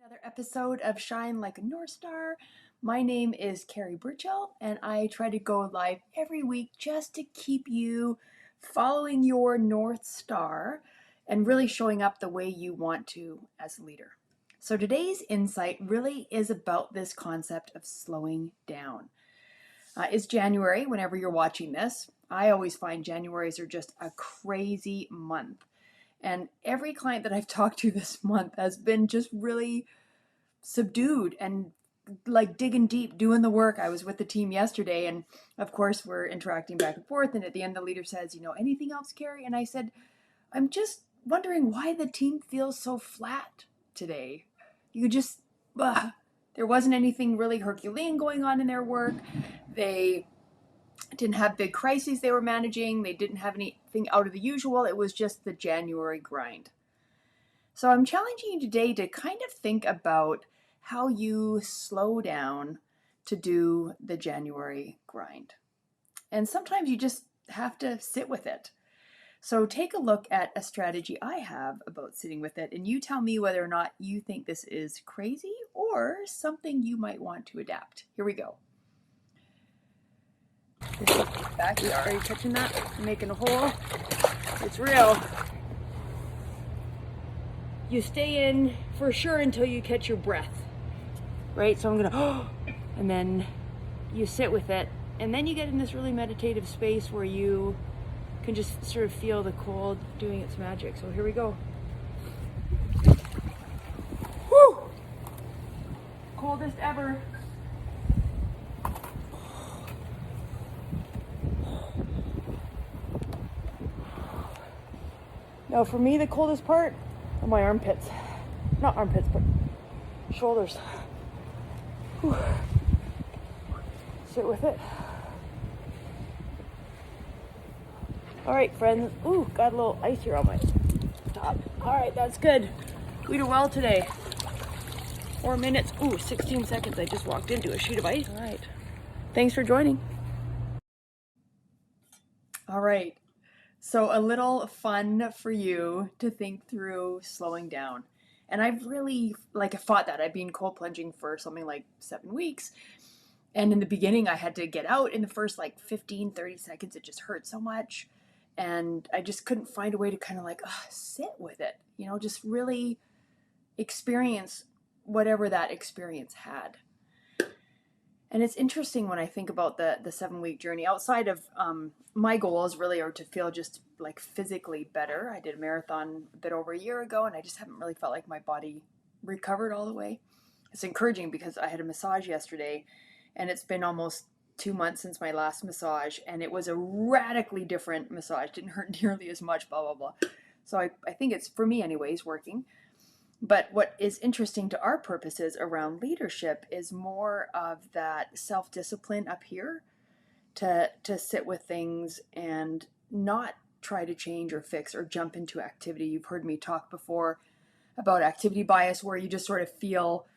Another episode of Shine Like a North Star. My name is Kerri and I try to go live every week just to keep you following your North Star and really showing up the way you want to as a leader. So today's insight really is about this concept of slowing down. It's January whenever you're watching this. I always find Januaries are just a crazy month. And every client that I've talked to this month has been just really subdued and like digging deep, doing the work. I was with the team yesterday, and of course, we're interacting back and forth. And at the end, the leader says, anything else, Kerri? And I said, I'm just wondering why the team feels so flat today. You just, there wasn't anything really Herculean going on in their work. They didn't have big crises they were managing. They didn't have anything out of the usual. It was just the January grind. So I'm challenging you today to kind of think about how you slow down to do the January grind. And sometimes you just have to sit with it. So take a look at a strategy I have about sitting with it, and you tell me whether or not you think this is crazy or something you might want to adapt. Here we go. Backyard. Are you catching that? I'm making a hole. It's real. You stay in for sure until you catch your breath, right? So I'm gonna, and then you sit with it, and then you get in this really meditative space where you can just sort of feel the cold doing its magic. So here we go. Woo! Coldest ever. Now for me, the coldest part are my armpits. Not armpits, but shoulders. Whew. Sit with it. All right, friends. Ooh, got a little ice here on my top. All right, that's good. We did well today. 4 minutes. Ooh, 16 seconds. I just walked into a sheet of ice. All right. Thanks for joining. All right. So a little fun for you to think through slowing down. And I've really fought that. I've been cold plunging for something like 7 weeks. And in the beginning, I had to get out in the first 15, 30 seconds. It just hurt so much. And I just couldn't find a way to kind of sit with it, just really experience whatever that experience had. And it's interesting when I think about the 7-week journey. Outside of my goals really are to feel just physically better. I did a marathon a bit over a year ago, and I just haven't really felt like my body recovered all the way. It's encouraging because I had a massage yesterday, and it's been almost 2 months since my last massage, and it was a radically different massage. Didn't hurt nearly as much, blah, blah, blah. So I think it's, for me anyways, working. But what is interesting to our purposes around leadership is more of that self-discipline up here to sit with things and not try to change or fix or jump into activity. You've heard me talk before about activity bias, where you just sort of feel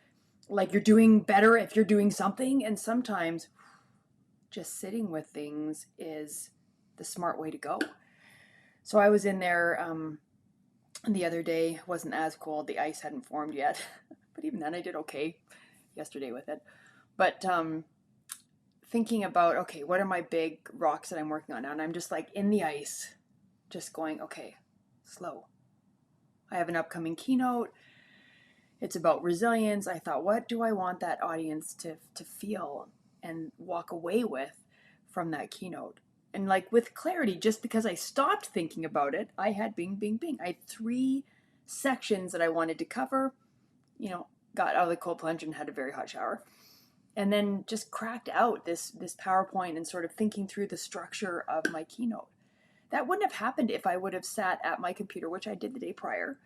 like you're doing better if you're doing something. And sometimes just sitting with things is the smart way to go. So I was in there the other day. Wasn't as cold. The ice hadn't formed yet. But even then I did okay yesterday with it. But thinking about, okay, what are my big rocks that I'm working on now? And I'm just in the ice, just going, okay, slow. I have an upcoming keynote. It's about resilience. I thought, what do I want that audience to feel and walk away with from that keynote? And with clarity, just because I stopped thinking about it, I had bing, bing, bing. I had 3 sections that I wanted to cover, got out of the cold plunge and had a very hot shower. And then just cracked out this PowerPoint and sort of thinking through the structure of my keynote. That wouldn't have happened if I would have sat at my computer, which I did the day prior,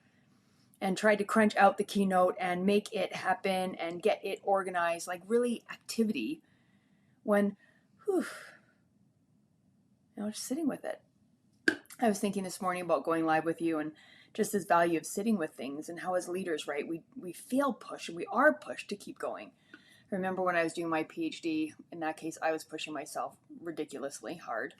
and tried to crunch out the keynote and make it happen and get it organized, really activity, when, just sitting with it. I was thinking this morning about going live with you and just this value of sitting with things, and how as leaders, right, we feel pushed, and we are pushed to keep going. I remember when I was doing my PhD, in that case, I was pushing myself ridiculously hard.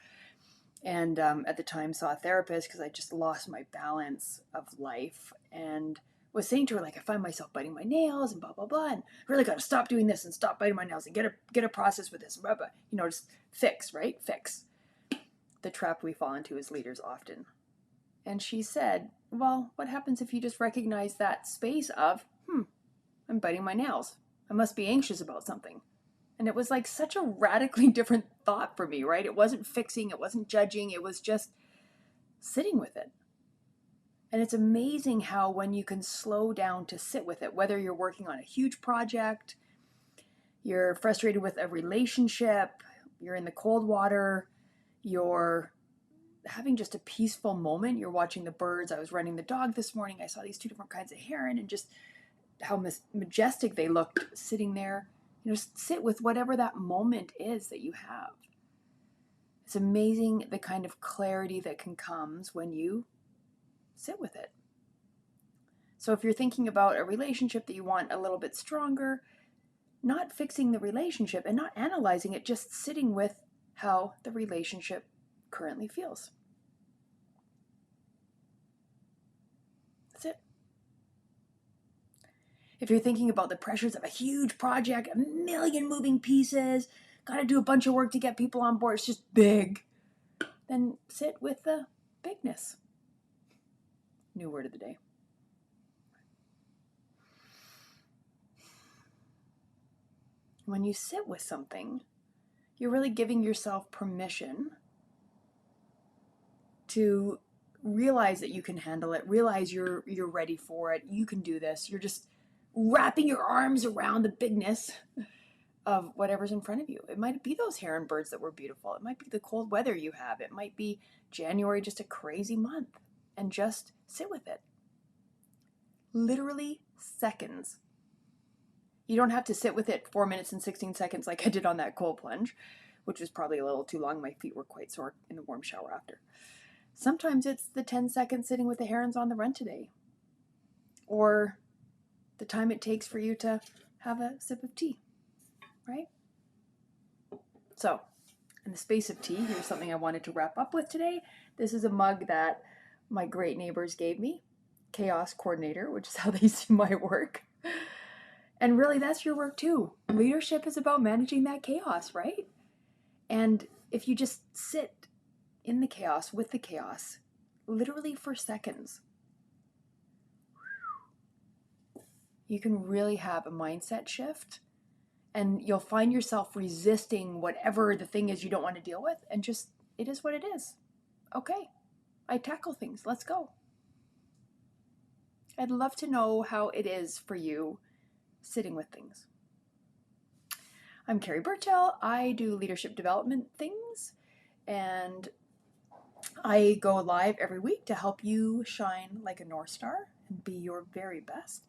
And at the time saw a therapist because I just lost my balance of life and was saying to her, like, I find myself biting my nails and blah, blah, blah, and I really got to stop doing this and stop biting my nails and get a process with this, and blah, blah. Just fix, right? Fix. The trap we fall into as leaders often. And she said, well, what happens if you just recognize that space of, I'm biting my nails. I must be anxious about something. And it was like such a radically different thought for me, right? It wasn't fixing, it wasn't judging, it was just sitting with it. And it's amazing how when you can slow down to sit with it, whether you're working on a huge project, you're frustrated with a relationship, you're in the cold water, you're having just a peaceful moment, you're watching the birds. I was running the dog this morning, I saw these two different kinds of heron and just how majestic they looked sitting there. Just sit with whatever that moment is that you have. It's amazing the kind of clarity that comes when you sit with it. So if you're thinking about a relationship that you want a little bit stronger, not fixing the relationship and not analyzing it, just sitting with how the relationship currently feels. That's it. If you're thinking about the pressures of a huge project, a million moving pieces, got to do a bunch of work to get people on board, it's just big, then sit with the bigness. New word of the day. When you sit with something, you're really giving yourself permission to realize that you can handle it, realize you're ready for it, you can do this. You're just wrapping your arms around the bigness of whatever's in front of you. It might be those heron birds that were beautiful. It might be the cold weather you have. It might be January, just a crazy month. And just sit with it. Literally seconds. You don't have to sit with it 4 minutes and 16 seconds like I did on that cold plunge, which was probably a little too long. My feet were quite sore in the warm shower after. Sometimes it's the 10 seconds sitting with the herons on the run today. Or the time it takes for you to have a sip of tea, right? So, in the space of tea, here's something I wanted to wrap up with today. This is a mug that my great neighbors gave me, Chaos Coordinator, which is how they see my work. And really, that's your work too. Leadership is about managing that chaos, right? And if you just sit in the chaos, with the chaos, literally for seconds, you can really have a mindset shift, and you'll find yourself resisting whatever the thing is you don't want to deal with, and just, it is what it is. Okay, I tackle things, let's go. I'd love to know how it is for you sitting with things. I'm Kerri Burchell. I do leadership development things, and I go live every week to help you shine like a North Star and be your very best.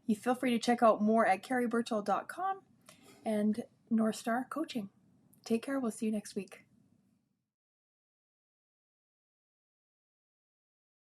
You feel free to check out more at kerriburchell.com and North Star Coaching. Take care. We'll see you next week.